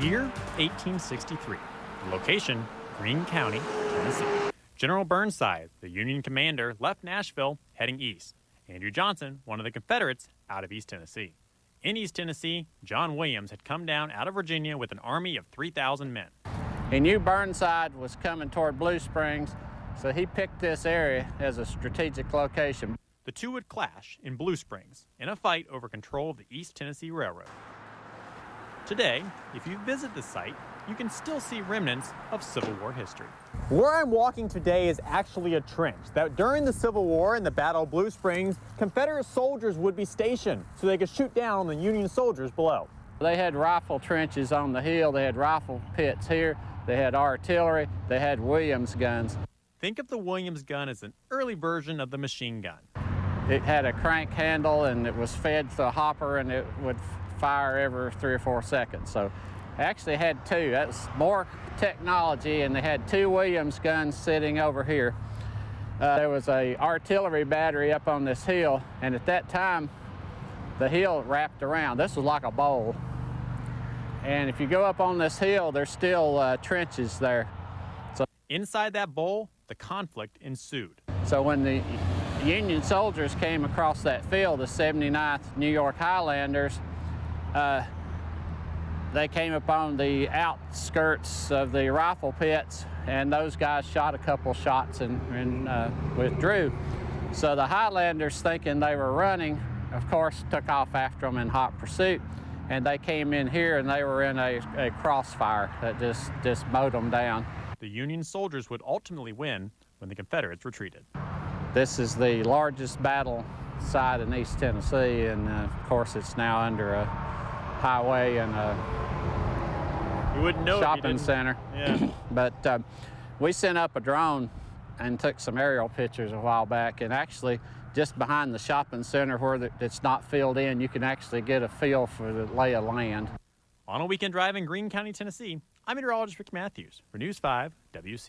Year 1863. Location, Greene County, Tennessee. General Burnside, the Union commander, left Nashville heading east. Andrew Johnson, one of the Confederates, out of East Tennessee. In East Tennessee, John Williams had come down out of Virginia with an army of 3,000 men. He knew Burnside was coming toward Blue Springs, so he picked this area as a strategic location. The two would clash in Blue Springs in a fight over control of the East Tennessee Railroad. Today, if you visit the site, you can still see remnants of Civil War history. Where I'm walking today is actually a trench that during the Civil War and the Battle of Blue Springs, Confederate soldiers would be stationed so they could shoot down on the Union soldiers below. They had rifle trenches on the hill, they had rifle pits here, they had artillery, they had Williams guns. Think of the Williams gun as an early version of the machine gun. It had a crank handle and it was fed to a hopper and it would fire every 3 or 4 seconds. So actually had two. That's more technology, and they had 2 Williams guns sitting over here. There was a artillery battery up on this hill, and at that time the hill wrapped around. This was like a bowl. And if you go up on this hill, there's still trenches there. So inside that bowl, the conflict ensued. So when the Union soldiers came across that field, the 79th New York Highlanders, they came upon the outskirts of the rifle pits, and those guys shot a couple shots and withdrew. So the Highlanders, thinking they were running, of course, took off after them in hot pursuit, and they came in here and they were in a crossfire that just mowed them down. The Union soldiers would ultimately win when the Confederates retreated. This is the largest battle site in East Tennessee, and of course it's now under a highway and a You wouldn't know shopping center. Yeah. But we sent up a drone and took some aerial pictures a while back, and actually just behind the shopping center where it's not filled in, you can actually get a feel for the lay of land. On a weekend drive in Greene County, Tennessee, I'm meteorologist Rick Matthews for News 5 WCYB.